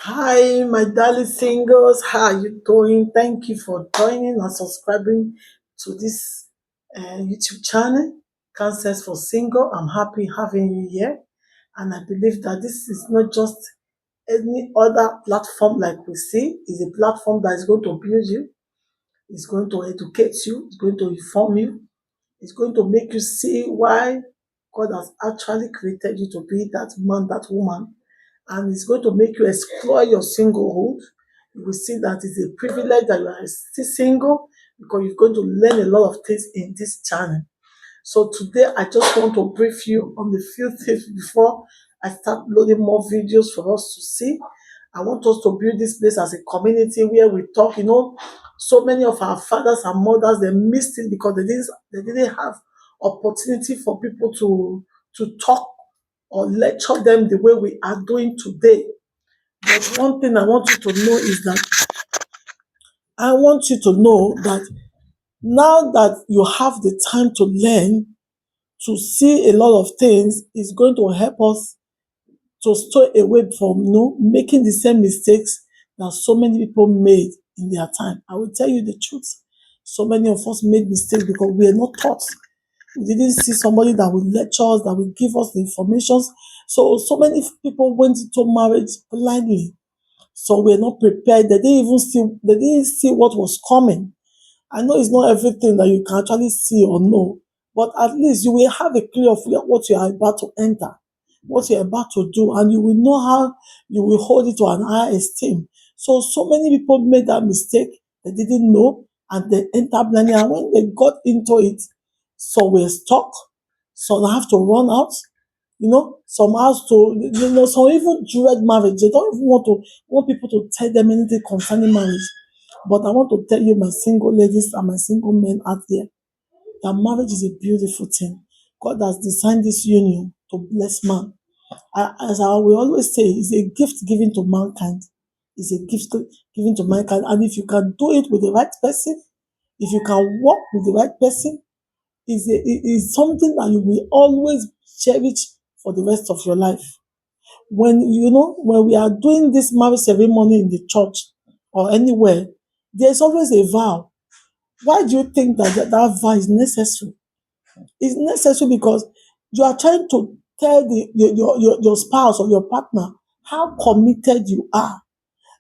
Hi, my darling singles. How are you doing? Thank you for joining and subscribing to this YouTube channel, Cancers for Single. I'm happy having you here. And I believe that this is not just any other platform like we see. It's a platform that is going to build you, it's going to educate you, it's going to inform you, it's going to make you see why God has actually created you to be that man, that woman, and it's going to make you explore your singlehood. You will see that it's a privilege that you are still single because you're going to learn a lot of things in this channel. So today I just want to brief you on the few things before I start loading more videos for us to see. I want us to build this place as a community where we talk. So many of our fathers and mothers, they missed it because they didn't have opportunity for people to talk or lecture them the way we are doing today. But one thing I want you to know is that I want you to know that now that you have the time to learn, to see a lot of things, is going to help us to stay away from making the same mistakes that so many people made in their time. I will tell you the truth. So many of us made mistakes because we are not taught. We didn't see somebody that would lecture us, that would give us the information. So many people went into marriage blindly. So we're not prepared. They didn't see what was coming. I know it's not everything that you can actually see or know, but at least you will have a clue of what you are about to enter, what you're about to do, and you will know how you will hold it to an higher esteem. So many people made that mistake. They didn't know, and they entered blindly. And when they got into it, so we're stuck. Some have to run out. Some has to, some even dread marriage. They don't even want people to tell them anything concerning marriage. But I want to tell you, my single ladies and my single men out there, that marriage is a beautiful thing. God has designed this union to bless man. As I will always say, it's a gift given to mankind. It's a gift given to mankind. And if you can do it with the right person, if you can work with the right person, is something that you will always cherish for the rest of your life. When we are doing this marriage ceremony in the church or anywhere, there's always a vow. Why do you think that vow is necessary? It's necessary because you are trying to tell your spouse or your partner how committed you are,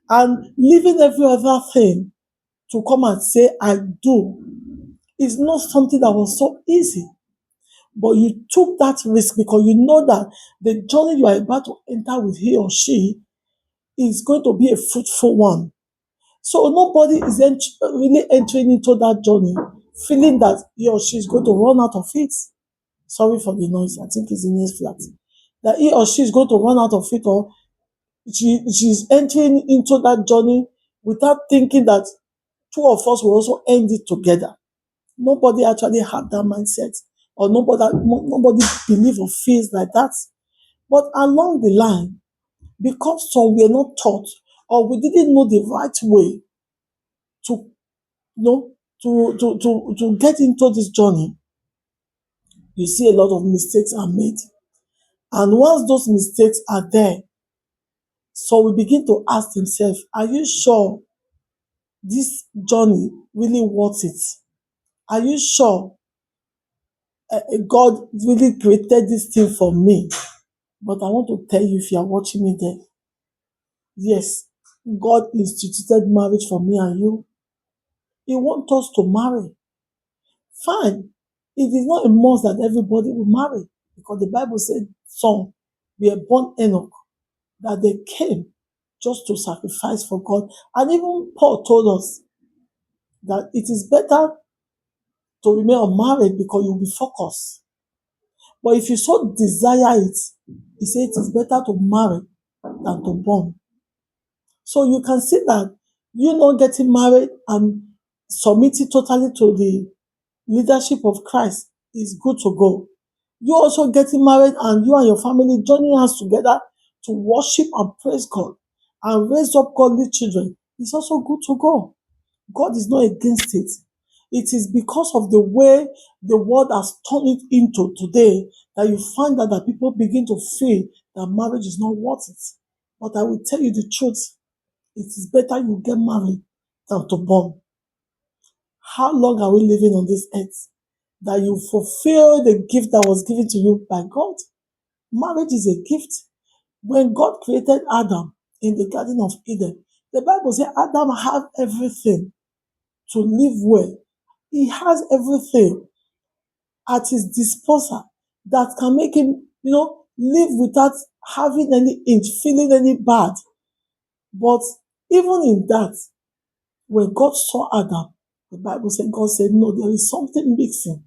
and leaving every other thing to come and say I do is not something that was so easy. But you took that risk because you know that the journey you are about to enter with he or she is going to be a fruitful one. So nobody is really entering into that journey feeling that he or she is going to run out of it. Sorry for the noise. I think it's in his flat. That he or she is going to run out of it, or she's entering into that journey without thinking that two of us will also end it together. Nobody actually had that mindset, or nobody believe or feels like that. But along the line, because some were not taught, or we didn't know the right way to to get into this journey, you see a lot of mistakes are made. And once those mistakes are there, so we begin to ask themselves, are you sure this journey really worth it? Are you sure God really created this thing for me? But I want to tell you, if you are watching me there, yes, God instituted marriage for me and you. He wants us to marry. Fine. It is not a must that everybody will marry, because the Bible said some were born Enoch, that they came just to sacrifice for God. And even Paul told us that it is better to remain unmarried because you'll be focused. But if you so desire it, he said it is better to marry than to born. So you can see that you not getting married and submitting totally to the leadership of Christ is good to go. You also getting married and you and your family joining hands together to worship and praise God and raise up godly children is also good to go. God is not against it. It is because of the way the world has turned it into today that you find that people begin to feel that marriage is not worth it. But I will tell you the truth. It is better you get married than to born. How long are we living on this earth? That you fulfill the gift that was given to you by God. Marriage is a gift. When God created Adam in the Garden of Eden, the Bible says Adam had everything to live well. He has everything at his disposal that can make him, live without having any inch, feeling any bad. But even in that, when God saw Adam, the Bible said, God said, no, there is something missing.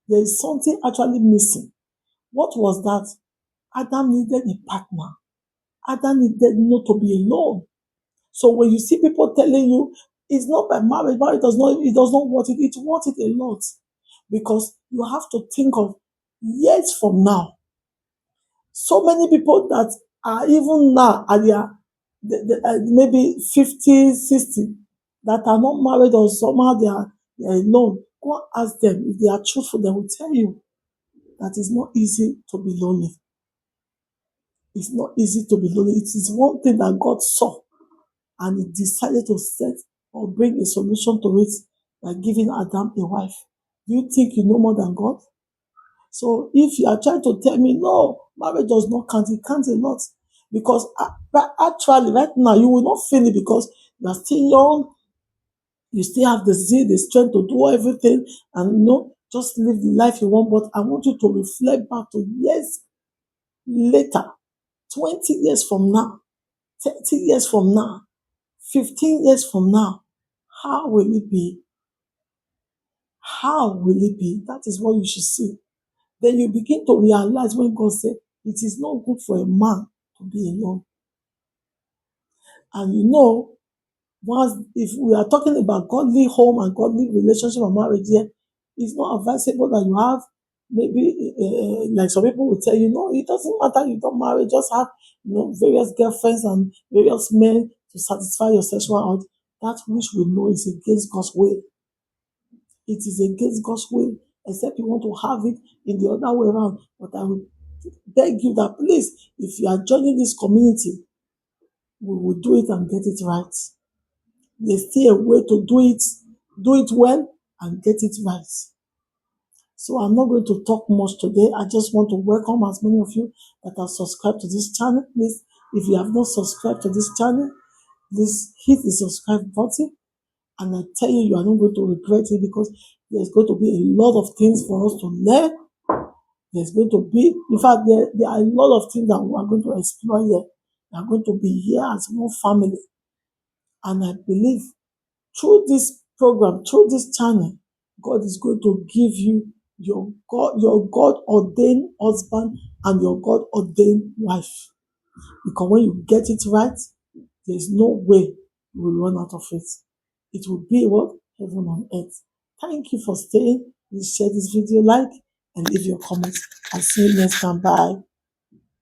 There is something actually missing. What was that? Adam needed a partner. Adam needed not to be alone. So when you see people telling you it's not by marriage, marriage it does not want it, it wants it a lot. Because you have to think of years from now. So many people that are even now at their maybe 50, 60, that are not married or somehow they are alone. Go and ask them if they are truthful, they will tell you that it's not easy to be lonely. It's not easy to be lonely. It is one thing that God saw and he decided to set or bring a solution to it by giving Adam a wife. Do you think you know more than God? So if you are trying to tell me, no, marriage does not count, it counts a lot. Because but actually, right now, you will not feel it because you are still young, you still have the zeal, the strength to do everything and just live the life you want. But I want you to reflect back to years later, 20 years from now, 30 years from now, 15 years from now. How will it be? How will it be? That is what you should see. Then you begin to realize when God said, it is not good for a man to be alone. And once if we are talking about godly home and godly relationship and marriage here, it's not advisable that you have maybe like some people will tell you, no, it doesn't matter, you don't marry, just have various girlfriends and various men to satisfy your sexual urge. That which we know is against God's will. It is against God's will, except you want to have it in the other way around. But I will beg you that please, if you are joining this community, we will do it and get it right. There's still a way to do it well and get it right. So I'm not going to talk much today. I just want to welcome as many of you that are subscribed to this channel. Please, if you have not subscribed to this channel, please hit the subscribe button. And I tell you, you are not going to regret it because there's going to be a lot of things for us to learn. There's going to be, in fact, there are a lot of things that we are going to explore here. We are going to be here as one family. And I believe through this program, through this channel, God is going to give you your God ordained husband and your God ordained wife. Because when you get it right, there's no way you will run out of it. It will be what? Heaven on earth. Thank you for staying. Please share this video, like, and leave your comments. I'll see you next time. Bye.